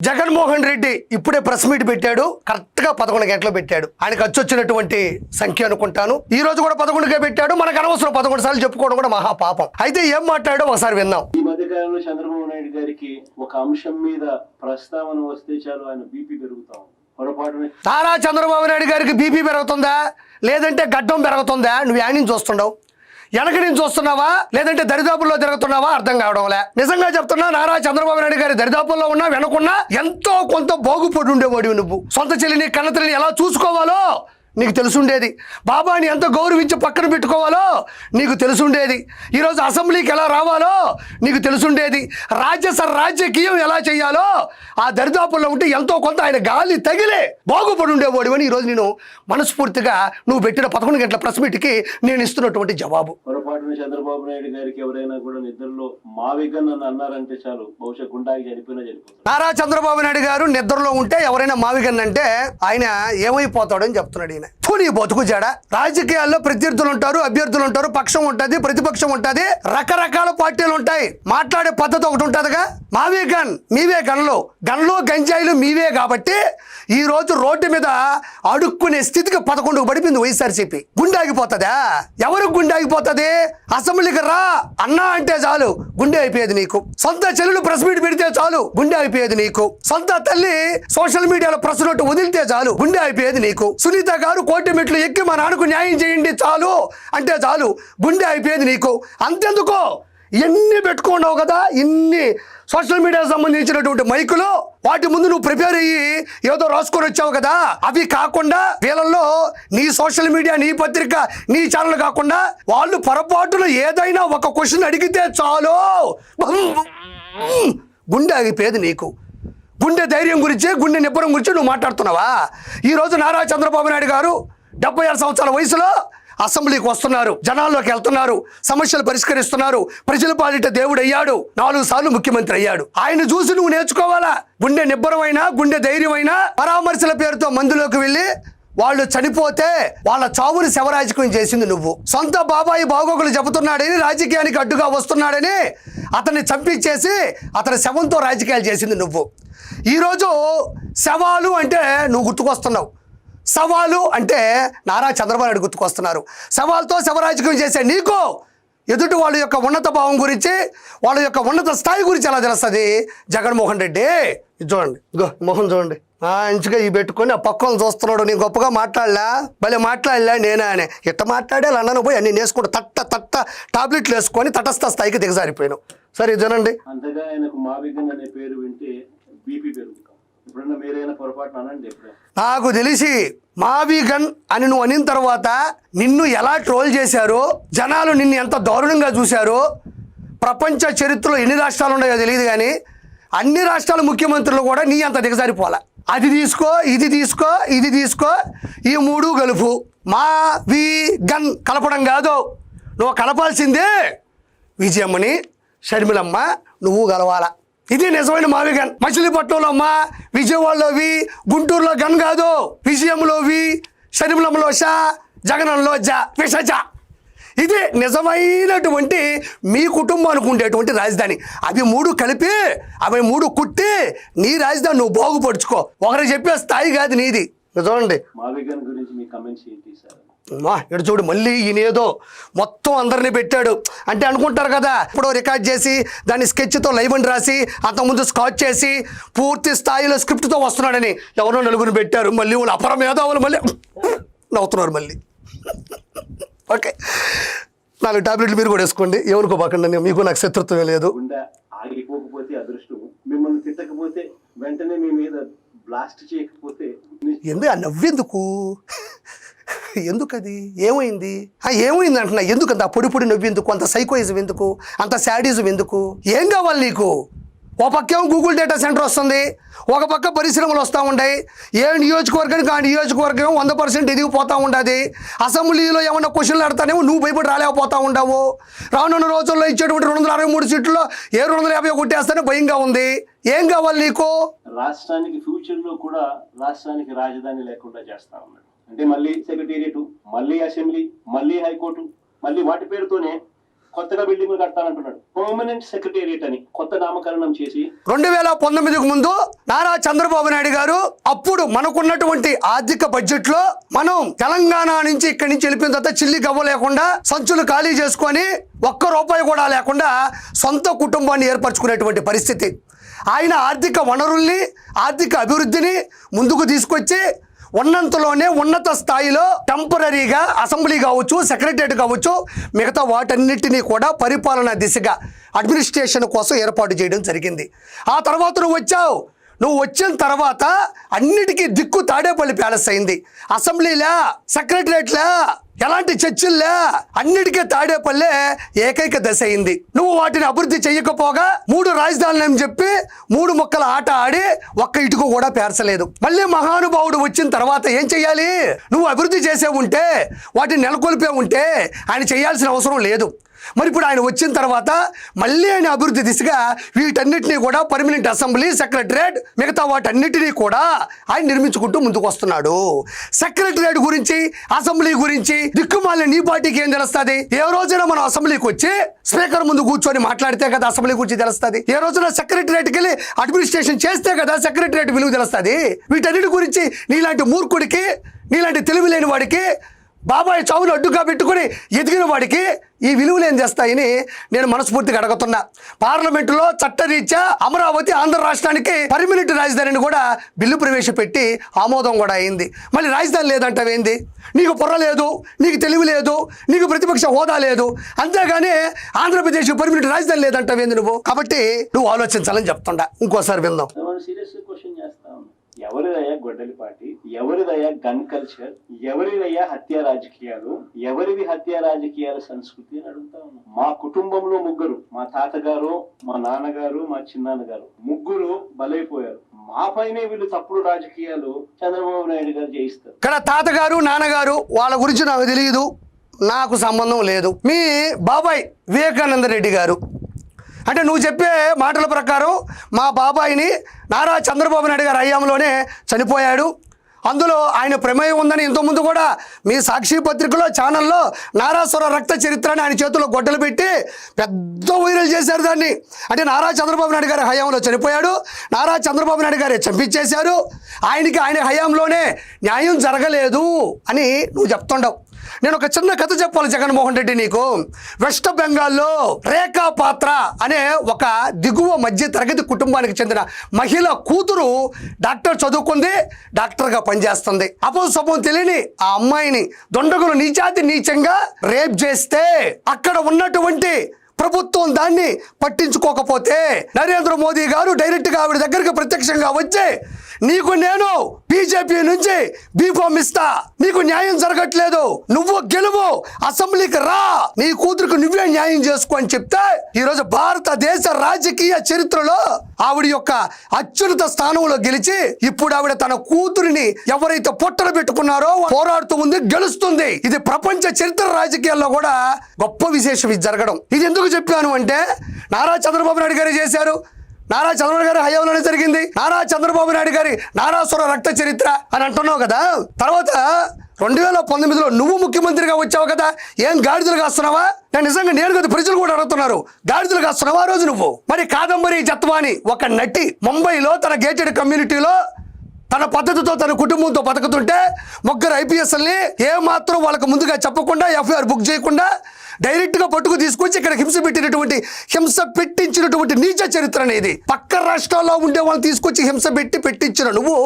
జగన్మోహన్ రెడ్డి ఇప్పుడే press meet పెట్టాడు. Correct గా 11 గంటలు పెట్టాడు. ఆయనకు వచ్చినటువంటి సంఖ్య అనుకుంటాను. ఈ రోజు కూడా 11కే పెట్టాడు. మనకు అనవసరం 11 సార్లు చెప్పుకోవడం కూడా మహా పాపం. అయితే ఏం మాట్లాడో ఒకసారి విందాం. ఈ మధ్యకాలంలో చంద్రబాబు నాయుడు గారికి ఒక అంశం మీద ప్రస్తావన వస్తే చాలు ఆయన బీపీ పెరుగుతాం. పొరపాటున నారా చంద్రబాబు నాయుడు గారికి బీపీ పెరుగుతుందా లేదంటే గడ్డం పెరుగుతుందా? నువ్వు యాడ్ నుంచి చూస్తుండవు, వెనక నుంచి చూస్తున్నావా లేదంటే దరిదాపుల్లో తిరుగుతున్నావా అర్థం కావడంలే. నిజంగా చెప్తున్నా, నారా చంద్రబాబు నాయుడు గారి దరిదాపుల్లో ఉన్నా వెనకున్నా ఎంతో కొంత బాగుపడి ఉండేవాడివి. నువ్వు సొంత చెల్లిని కన్నతల్లిని ఎలా చూసుకోవాలో నీకు తెలుసుండేది. బాబాని ఎంత గౌరవించి పక్కన పెట్టుకోవాలో నీకు తెలుసుండేది. ఈరోజు అసెంబ్లీకి ఎలా రావాలో నీకు తెలుసుండేది. రాజకీయం ఎలా చేయాలో ఆ దరిదాపుల్లో ఉంటే ఎంతో కొంత ఆయన గాలి తగిలే బాగుపడి ఉండేవాడు అని ఈరోజు నేను మనస్ఫూర్తిగా నువ్వు పెట్టిన 11 గంటల ప్రెస్ మీట్కి నేను ఇస్తున్నటువంటి జవాబు. పొరపాటున చంద్రబాబు నాయుడు గారికి ఎవరైనా కూడా నిద్రలో మావిగన్ అని అన్నారంటే చాలు బహుశా గుండాకి చనిపోయినా చనిపోతారు. నారా చంద్రబాబు నాయుడు గారు నిద్రలో ఉంటే ఎవరైనా మావిగన్ అంటే ఆయన ఏమైపోతాడని చెప్తున్నాడు. ఈయన నీ బతుకు జడ. రాజకీయాల్లో ప్రత్యర్థులు ఉంటారు, అభ్యర్థులు ఉంటారు, పక్షం ఉంటుంది, ప్రతిపక్షం ఉంటుంది, రకరకాల పార్టీలు ఉంటాయి. మాట్లాడే పద్ధతి ఒకటి ఉంటుందిగా. మావే గన్, మీవే గన్లు, గంజాయిలు మీవే. కాబట్టి ఈ రోజు రోడ్డు మీద అడుక్కునే స్థితికి 11కు పడిపోయింది వైఎస్ఆర్సీపీ. గుండె ఆగిపోతుందా? ఎవరికి గుండె ఆగిపోతుంది? అసెంబ్లీకి రా అన్నా అంటే చాలు గుండె అయిపోయేది నీకు. సొంత చెల్లెలు ప్రెస్ మీట్ పెడితే చాలు గుండె అయిపోయేది నీకు. సొంత తల్లి సోషల్ మీడియాలో ప్రెస్ నోట్ వదిలితే చాలు గుండె అయిపోయేది నీకు. సునీత గారు కోటి మెట్లు ఎక్కి మా నాన్నకు న్యాయం చేయండి చాలు అంటే చాలు గుండె అయిపోయేది నీకు. అంతెందుకో ఎన్ని పెట్టుకున్నావు కదా, ఇన్ని సోషల్ మీడియాకు సంబంధించినటువంటి మైకులు, వాటి ముందు నువ్వు ప్రిపేర్ అయ్యి ఏదో రాసుకొని వచ్చావు కదా. అవి కాకుండా వీళ్ళల్లో నీ సోషల్ మీడియా, నీ పత్రిక, నీ ఛానల్ కాకుండా వాళ్ళు పొరపాటున ఏదైనా ఒక క్వశ్చన్ అడిగితే చాలు గుండె ఆగిపోయేది నీకు. గుండె ధైర్యం గురించి, గుండె నిబ్బరం గురించి నువ్వు మాట్లాడుతున్నావా? ఈరోజు నారా చంద్రబాబు నాయుడు గారు 76 సంవత్సరాల వయసులో అసెంబ్లీకి వస్తున్నారు, జనాల్లోకి వెళ్తున్నారు, సమస్యలు పరిష్కరిస్తున్నారు, ప్రజల పాలిట దేవుడు అయ్యాడు, 4 సార్లు ముఖ్యమంత్రి అయ్యాడు. ఆయన చూసి నువ్వు నేర్చుకోవాలా. గుండె నిబ్బరమైనా, గుండె ధైర్యమైనా పరామర్శల పేరుతో మందులోకి వెళ్ళి వాళ్ళు చనిపోతే వాళ్ళ చావుని శవరాజకీయం చేసింది నువ్వు. సొంత బాబాయి బాగోగులు చెబుతున్నాడని, రాజకీయానికి అడ్డుగా వస్తున్నాడని అతన్ని చంపించేసి అతని శవంతో రాజకీయాలు చేసింది నువ్వు. ఈరోజు శవాలు అంటే నువ్వు గుర్తుకొస్తున్నావు, సవాలు అంటే నారా చంద్రబాబు నాయుడు గుర్తుకొస్తున్నారు. సవాల్తో శవరాజకీయం చేసే నీకు ఎదుటి వాళ్ళ యొక్క ఉన్నత భావం గురించి, వాళ్ళ యొక్క ఉన్నత స్థాయి గురించి ఎలా తెలుస్తుంది? జగన్మోహన్ రెడ్డి ఇది చూడండి, మొహం చూడండి, మంచిగా ఈ పెట్టుకొని ఆ పక్కన చూస్తున్నాడు. నేను గొప్పగా మాట్లాడలా, భలే మాట్లాడలా నేనే అని ఇట్ట మాట్లాడే లండన్ పోయి అన్ని వేసుకుంటూ తట్ట టాబ్లెట్లు వేసుకొని తటస్థ స్థాయికి దిగజారిపోయాను. సరే ఇది చూడండి. అంతగా ఆయనకు మావిగన్ అనే పేరు వింటే బీపీ పెరుగుతాం. ఎప్పుడన్నా మీరైనా పొరపాటు అనండి. నాకు తెలిసి మావిగన్ అని నువ్వు అనిన తర్వాత నిన్ను ఎలా ట్రోల్ చేశారో, జనాలు నిన్ను ఎంత దారుణంగా చూశారో, ప్రపంచ చరిత్రలో ఎన్ని రాష్ట్రాలు ఉన్నాయో తెలియదు కానీ అన్ని రాష్ట్రాల ముఖ్యమంత్రులు కూడా నీ అంత దిగజారిపోలే. అది తీసుకో, ఇది తీసుకో, ఇది తీసుకో, ఈ 3 కలుపు. మావిగన్ కలపడం కాదు, నువ్వు కలపాల్సిందే విజయమ్మని, షర్మిలమ్మ, నువ్వు కలవాలా. ఇది నిజమైన మావిగన్. మచిలీపట్నంలో అమ్మ, విజయవాడలోవి, గుంటూరులో గన్ కాదు, విజయంలోవి, షర్మిలమ్మలో షా, జగనంలో జా, విషజ. ఇది నిజమైనటువంటి మీ కుటుంబానికి ఉండేటువంటి రాజధాని. అవి 3 కలిపి, అవి 3 కుట్టి నీ రాజధాని నువ్వు బాగుపడుచుకో. ఒకరికి చెప్పే స్థాయి కాదు నీది. చూడండి మావిగన్ గురించి మీ కమెంట్స్ ఏంటి సార్? ఇక్కడ చూడు, మళ్ళీ ఈయన ఏదో మొత్తం అందరినీ పెట్టాడు అంటే అనుకుంటారు కదా. ఇప్పుడు రికార్డ్ చేసి దాన్ని స్కెచ్తో లైవ్ అని రాసి అంతకుముందు స్కాచ్ చేసి పూర్తి స్థాయిలో స్క్రిప్ట్తో వస్తున్నాడని ఎవరో 4 పెట్టారు. మళ్ళీ వాళ్ళు అపర మేధావులు మళ్ళీ నవ్వుతున్నారు మళ్ళీ. ఓకే, 4 టాబ్లెట్లు మీరు కూడా వేసుకోండి, ఏమనుకోబాకండి, మీకు నాకు శత్రుత్వం లేదు. గుండె ఆగిపోకపోతే అదృష్టం, మిమ్మల్ని తిట్టకపోతే వెంటనే మీ మీద బ్లాస్ట్ చేయకపోతే ఎందుకు ఆ నవ్వెందుకు? ఎందుకు అది ఏమైంది? ఏమైంది అంటున్నా. ఎందుకు అంత పొడి నవ్వెందుకు? అంత సైకోయిజం ఎందుకు? అంత శాడిజం ఎందుకు? ఏం కావాలి నీకు? ఓ పక్కేమో గూగుల్ డేటా సెంటర్ వస్తుంది, ఒక పక్క పరిశ్రమలు వస్తూ ఉంటాయి. ఏ నియోజకవర్గానికి ఆ నియోజకవర్గం 100% ఎదిగిపోతూ ఉంటుంది. అసెంబ్లీలో ఏమన్నా క్వశ్చన్లు ఆడతానేమో నువ్వు భయపడి రాలేకపోతూ ఉండవు. రానున్న రోజుల్లో ఇచ్చేటువంటి 263 సీట్లలో 250 కొట్టేస్తేనే భయంగా ఉంది. ఏం కావాలి నీకు? రాష్ట్రానికి ఫ్యూచర్లో కూడా రాష్ట్రానికి రాజధాని లేకుండా చేస్తా ఉన్నాడు. అంటే మళ్ళీ సెక్రటేరియట్, మళ్ళీ అసెంబ్లీ, మళ్ళీ హైకోర్టు, మళ్ళీ వాటి పేరుతోనే కొత్తగా బిల్డింగ్లు కడతానంటున్నాడు. పర్మనెంట్ సెక్రటేరియట్ అని కొత్త నామకరణం చేసి 2019కు ముందు నారా చంద్రబాబు నాయుడు గారు అప్పుడు మనకున్నటువంటి ఆర్థిక బడ్జెట్ లో మనం తెలంగాణ నుంచి ఇక్కడి నుంచి వెళ్ళిపోయిన తర్వాత చిల్లి గవ్వ లేకుండా సంచులు ఖాళీ చేసుకొని ₹1 కూడా లేకుండా సొంత కుటుంబాన్ని ఏర్పరచుకునేటువంటి పరిస్థితి. ఆయన ఆర్థిక వనరుల్ని ఆర్థిక అభివృద్ధిని ముందుకు తీసుకొచ్చి ఉన్నంతలోనే ఉన్నత స్థాయిలో టెంపరీగా అసెంబ్లీ కావచ్చు, సెక్రటరియట్ కావచ్చు, మిగతా వాటన్నిటినీ కూడా పరిపాలనా దిశగా అడ్మినిస్ట్రేషన్ కోసం ఏర్పాటు చేయడం జరిగింది. ఆ తర్వాత నువ్వు వచ్చిన తర్వాత అన్నిటికీ దిక్కు తాడేపల్లి ప్యాలెస్ అయింది. అసెంబ్లీలా, సెక్రటరియట్లా, ఎలాంటి చర్చల్లా అన్నిటికీ తాడేపల్లె ఏకైక దశ అయింది. నువ్వు వాటిని అభివృద్ధి చెయ్యకపోగా 3 రాజధానులని చెప్పి 3 ముక్కల ఆట ఆడి ఒక్క ఇటుకు కూడా పేర్చలేదు. మళ్ళీ మహానుభావుడు వచ్చిన తర్వాత ఏం చెయ్యాలి? నువ్వు అభివృద్ధి చేసే ఉంటే, వాటిని నెలకొల్పే ఉంటే ఆయన చేయాల్సిన అవసరం లేదు. మరి ఇప్పుడు ఆయన వచ్చిన తర్వాత మళ్ళీ ఆయన అభివృద్ధి దిశగా వీటన్నిటినీ కూడా పర్మనెంట్ అసెంబ్లీ, సెక్రటరియట్, మిగతా వాటన్నిటినీ కూడా ఆయన నిర్మించుకుంటూ ముందుకు వస్తున్నాడు. సెక్రటరియట్ గురించి, అసెంబ్లీ గురించి దిక్కుమాలిన నీ పార్టీకి ఏం తెలుస్తుంది? ఏ రోజైనా మనం అసెంబ్లీకి వచ్చి స్పీకర్ ముందు కూర్చొని మాట్లాడితే కదా అసెంబ్లీ గురించి తెలుస్తుంది. ఏ రోజున సెక్రటరియట్కి వెళ్ళి అడ్మినిస్ట్రేషన్ చేస్తే కదా సెక్రటరియట్ విలువ తెలుస్తుంది. వీటన్నిటి గురించి నీలాంటి మూర్ఖుడికి, నీలాంటి తెలివి లేని వాడికి, బాబాయ్ చావును అడ్డుగా పెట్టుకుని ఎదిగిన వాడికి ఈ విలువలు ఏం చేస్తాయని నేను మనస్ఫూర్తిగా అడుగుతున్నా. పార్లమెంటులో చట్టరీత్యా అమరావతి ఆంధ్ర రాష్ట్రానికి పర్మనెంట్ రాజధానిని కూడా బిల్లు ప్రవేశపెట్టి ఆమోదం కూడా అయింది. మళ్ళీ రాజధాని లేదంటావేంది? నీకు పొర్ర లేదు, నీకు తెలివి లేదు, నీకు ప్రతిపక్ష హోదా లేదు, అంతేగాని ఆంధ్రప్రదేశ్ పర్మనెంట్ రాజధాని లేదంటావేంది నువ్వు? కాబట్టి నువ్వు ఆలోచించాలని చెప్తుండా. ఇంకోసారి విందాం. సీరియస్ క్వశ్చన్ చేస్తా ఉన్నాం. ఎవరిదయ్యా గొడ్డలి పార్టీ? ఎవరిదయ్యా గన్ కల్చర్? ఎవరిదయ్యా హత్య రాజకీయాలు? ఎవరిది హత్య రాజకీయాల సంస్కృతి అని అడుగుతా ఉన్నాం. మా కుటుంబంలో 3, మా తాతగారు, మా నాన్నగారు, మా చిన్నాన్నగారు 3 బలైపోయారు. మా పైనే వీళ్ళు తప్పుడు రాజకీయాలు చంద్రబాబు నాయుడు గారు చేయిస్తారు. ఇక్కడ తాతగారు, నాన్నగారు వాళ్ళ గురించి నాకు తెలియదు, నాకు సంబంధం లేదు. మీ బాబాయ్ వివేకానంద రెడ్డి గారు అంటే నువ్వు చెప్పే మాటల ప్రకారం మా బాబాయిని నారా చంద్రబాబు నాయుడు గారి హయాంలోనే చనిపోయాడు. అందులో ఆయన ప్రమేయం ఉందని ఇంతకుముందు కూడా మీ సాక్షి పత్రికలో, ఛానల్లో నారాసుర రక్త చరిత్రని ఆయన చేతుల్లో గొడ్డలు పెట్టి పెద్ద వైరల్ చేశారు దాన్ని. అంటే నారా చంద్రబాబు నాయుడు గారి హయాంలో చనిపోయాడు, నారా చంద్రబాబు నాయుడు గారే చంపించేశారు, ఆయన హయాంలోనే న్యాయం జరగలేదు అని నువ్వు చెప్తుండవు. నేను ఒక చిన్న కథ చెప్పాలి జగన్మోహన్ రెడ్డి నీకు. వెస్ట్ బెంగాల్లో రేఖా పాత్ర అనే ఒక దిగువ మధ్య తరగతి కుటుంబానికి చెందిన మహిళ కూతురు డాక్టర్ చదువుకుంది, డాక్టర్గా పనిచేస్తుంది. అపోసపం తెలియని ఆ అమ్మాయిని దొండగులు నీచాతి నీచంగా రేప్ చేస్తే అక్కడ ఉన్నటువంటి ప్రభుత్వం దాన్ని పట్టించుకోకపోతే నరేంద్ర మోదీ గారు డైరెక్ట్గా ఆవిడ దగ్గరికి ప్రత్యక్షంగా వచ్చి నీకు నేను బీజేపీ నుంచి బీఫామ్ ఇస్తా, నీకు న్యాయం జరగట్లేదు, నువ్వు గెలువు, అసెంబ్లీకి రా, నీ కూతురికి నువ్వే న్యాయం చేసుకో అని చెప్తే ఈరోజు భారతదేశ రాజకీయ చరిత్రలో ఆవిడ యొక్క అత్యున్నత స్థానంలో గెలిచి ఇప్పుడు ఆవిడ తన కూతురిని ఎవరైతే పొట్టలు పెట్టుకున్నారో పోరాడుతూ ఉంది, గెలుస్తుంది. ఇది ప్రపంచ చరిత్ర రాజకీయాల్లో కూడా గొప్ప విశేషం ఇది జరగడం. ఇది ఎందుకు చెప్పాను అంటే నారా చంద్రబాబు నాయుడు గారు చేశారు, నారా చంద్రబాబు గారి హయాంలోనే జరిగింది, నారా చంద్రబాబు నాయుడు గారి నారాసుర రక్త చరిత్ర అని అంటున్నావు కదా. తర్వాత 2019లో నువ్వు ముఖ్యమంత్రిగా వచ్చావు కదా, ఏం గాడిదలు కాస్తున్నావా? నేను నిజంగా నేను కదా, ప్రజలు కూడా అడుగుతున్నారు, గాడిదలు కాస్తున్నావా ఆ రోజు నువ్వు? మరి కాదంబరి జత్వాని ఒక నటి ముంబైలో తన గేటెడ్ కమ్యూనిటీలో తన పద్ధతితో తన కుటుంబంతో బతుకుతుంటే 3 IPSల్ని ఏమాత్రం వాళ్ళకు ముందుగా చెప్పకుండా FIR బుక్ చేయకుండా డైరెక్ట్గా పట్టుకు తీసుకొచ్చి ఇక్కడ హింస పెట్టించినటువంటి నీచ చరిత్ర అనేది. పక్క రాష్ట్రాల్లో ఉండే వాళ్ళని తీసుకొచ్చి హింస పెట్టించిన నువ్వు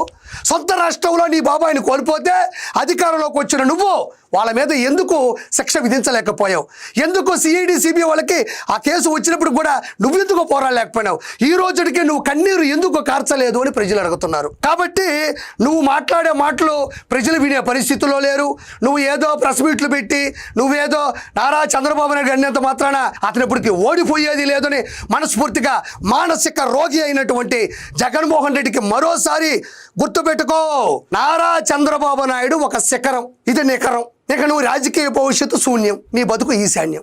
సొంత రాష్ట్రంలో నీ బాబాయిని కోల్పోతే అధికారంలోకి వచ్చిన నువ్వు వాళ్ళ మీద ఎందుకు శిక్ష విధించలేకపోయావు? ఎందుకు CID CBI వాళ్ళకి ఆ కేసు వచ్చినప్పుడు కూడా నువ్వెందుకు పోరాడలేకపోయినావు? ఈ రోజుకి నువ్వు కన్నీరు ఎందుకు కార్చలేదు అని ప్రజలు అడుగుతున్నారు. కాబట్టి నువ్వు మాట్లాడే మాటలు ప్రజలు వినే పరిస్థితుల్లో లేరు. నువ్వు ఏదో ప్రెస్ మీట్లు పెట్టి నువ్వేదో నారా చంద్రబాబు నాయుడు అన్నంత మాత్రాన అతను ఇప్పటికి ఓడిపోయేది లేదని మనస్ఫూర్తిగా మానసిక రోగి అయినటువంటి జగన్మోహన్ రెడ్డికి మరోసారి గుర్తుపెట్టుకో. నారా చంద్రబాబు నాయుడు ఒక శిఖరం, ఇది నిఖరం. ఇక నువ్వు రాజకీయ భవిష్యత్తు శూన్యం, నీ బతుకు ఈశాన్యం.